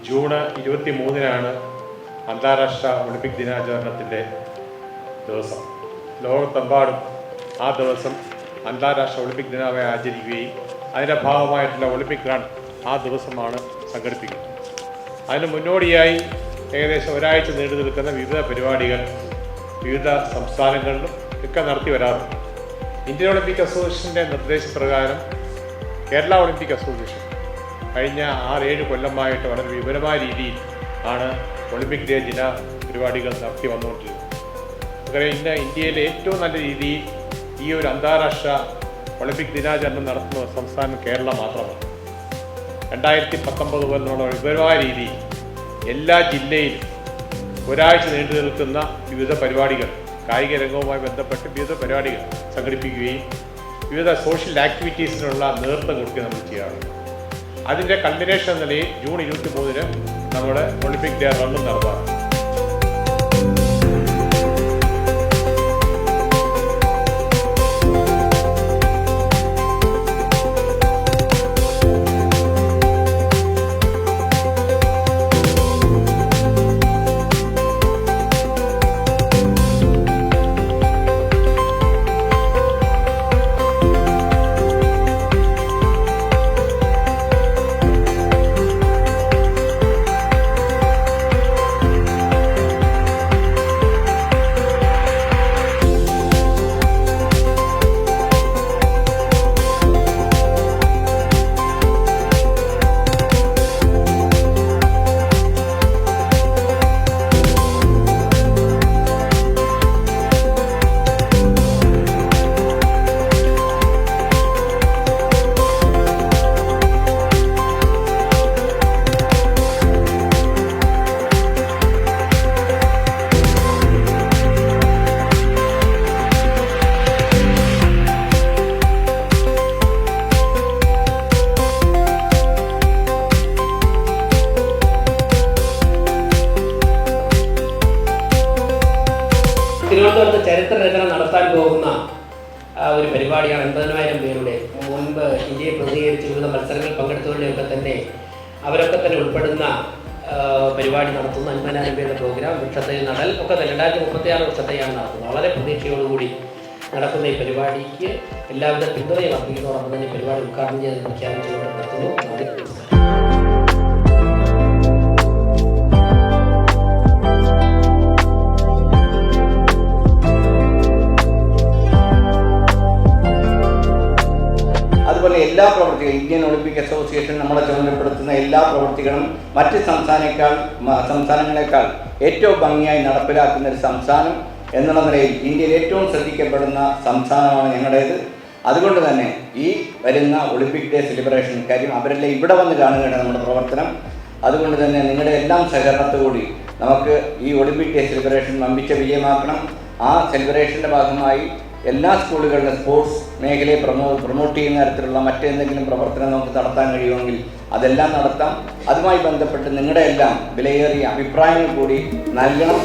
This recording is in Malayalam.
ജൂൺ 23 അന്താരാഷ്ട്ര ഒളിമ്പിക് ദിനാചരണത്തിൻ്റെ ദിവസം. ലോകത്തെമ്പാടും ആ ദിവസം അന്താരാഷ്ട്ര ഒളിമ്പിക് ദിനമായി ആചരിക്കുകയും അതിൻ്റെ ഭാഗമായിട്ടുള്ള ഒളിമ്പിക് റൺ ആ ദിവസമാണ് സംഘടിപ്പിക്കുന്നത്. അതിന് മുന്നോടിയായി ഏകദേശം ഒരാഴ്ച നീണ്ടു നിൽക്കുന്ന വിവിധ പരിപാടികൾ വിവിധ സംസ്ഥാനങ്ങളിലും ഒക്കെ നടത്തി വരാറുണ്ട്. ഇന്ത്യൻ ഒളിമ്പിക് അസോസിയേഷൻ്റെ നിർദ്ദേശപ്രകാരം കേരള ഒളിമ്പിക് അസോസിയേഷൻ കഴിഞ്ഞ 6-7 കൊല്ലമായിട്ട് വളരെ വിപുലമായ രീതിയിൽ ആണ് ഒളിമ്പിക് ഡേ ദിന പരിപാടികൾ നടത്തി വന്നുകൊണ്ടിരുന്നത്. അങ്ങനെ ഇന്ന് ഇന്ത്യയിലെ ഏറ്റവും നല്ല രീതിയിൽ ഈ ഒരു അന്താരാഷ്ട്ര ഒളിമ്പിക് ദിനാചരണം നടത്തുന്ന സംസ്ഥാനം കേരളം മാത്രമാണ്. 2019 പോലുള്ള വിപുലമായ രീതിയിൽ എല്ലാ ജില്ലയിലും ഒരാഴ്ച നീണ്ടു നിൽക്കുന്ന വിവിധ പരിപാടികൾ, കായിക രംഗവുമായി ബന്ധപ്പെട്ട് വിവിധ പരിപാടികൾ സംഘടിപ്പിക്കുകയും വിവിധ സോഷ്യൽ ആക്ടിവിറ്റീസിനുള്ള നേതൃത്വം കൊടുക്കുകയും നമ്മൾ ചെയ്യാറുണ്ട്. അതിൻ്റെ കൾമിനേഷൻ എന്ന നിലയിൽ ജൂൺ 23 നമ്മുടെ ഒളിമ്പിക് ഡേ റണ്ണും നടത്താറുണ്ട്. തിരുവനന്തപുരത്ത് ചരിത്ര രചന നടത്താൻ പോകുന്ന ഒരു പരിപാടിയാണ്. 80,000 പേരുടെ മുൻപ് ഇന്ത്യയെ പ്രതിനിധീകരിച്ച് വിവിധ മത്സരങ്ങളിൽ പങ്കെടുത്തവരുടെയൊക്കെ തന്നെ അവരൊക്കെ തന്നെ ഉൾപ്പെടുന്ന പരിപാടി നടത്തുന്ന 50,000 പേരുടെ പ്രോഗ്രാം വൃക്ഷത്തൈ നടൽ ഒക്കെ 2036 വൃക്ഷത്തൈയാണ് നടത്തുന്നത്. വളരെ പ്രതീക്ഷയോടുകൂടി നടക്കുന്ന ഈ പരിപാടിക്ക് എല്ലാവിധ പിന്തുണയും അർപ്പിക്കുന്നതോടൊപ്പം തന്നെ പരിപാടി ഉദ്ഘാടനം ചെയ്ത് പ്രഖ്യാപിച്ചുകൊണ്ട് നടത്തുന്നു. അതുപോലെ എല്ലാ പ്രവൃത്തികളും ഇന്ത്യൻ ഒളിമ്പിക് അസോസിയേഷൻ നമ്മളെ ചുമതലപ്പെടുത്തുന്ന എല്ലാ പ്രവൃത്തികളും മറ്റ് സംസ്ഥാനങ്ങളെക്കാൾ ഏറ്റവും ഭംഗിയായി നടപ്പിലാക്കുന്ന ഒരു സംസ്ഥാനം എന്നുള്ള നിലയിൽ ഇന്ത്യയിൽ ഏറ്റവും ശ്രദ്ധിക്കപ്പെടുന്ന സംസ്ഥാനമാണ് ഞങ്ങളുടേത്. അതുകൊണ്ട് തന്നെ ഈ വരുന്ന ഒളിമ്പിക് ഡേ സെലിബ്രേഷൻ കാര്യം അവരെല്ലാം ഇവിടെ വന്ന് കാണുകയാണ് നമ്മുടെ പ്രവർത്തനം. അതുകൊണ്ട് തന്നെ നിങ്ങളുടെ എല്ലാം സഹകരണത്തോടുകൂടി നമുക്ക് ഈ ഒളിമ്പിക് ഡേ സെലിബ്രേഷൻ വമ്പിച്ച വിജയമാക്കണം. ആ സെലിബ്രേഷൻ്റെ ഭാഗമായി എല്ലാ സ്കൂളുകളിലും സ്പോർട്സ് മേഖലയെ പ്രൊമോട്ട് ചെയ്യുന്ന തരത്തിലുള്ള മറ്റെന്തെങ്കിലും പ്രവർത്തനം നമുക്ക് നടത്താൻ കഴിയുമെങ്കിൽ അതെല്ലാം നടത്താം. അതുമായി ബന്ധപ്പെട്ട് നിങ്ങളുടെ എല്ലാം വിലയേറിയ അഭിപ്രായങ്ങൾ കൂടി നൽകണം.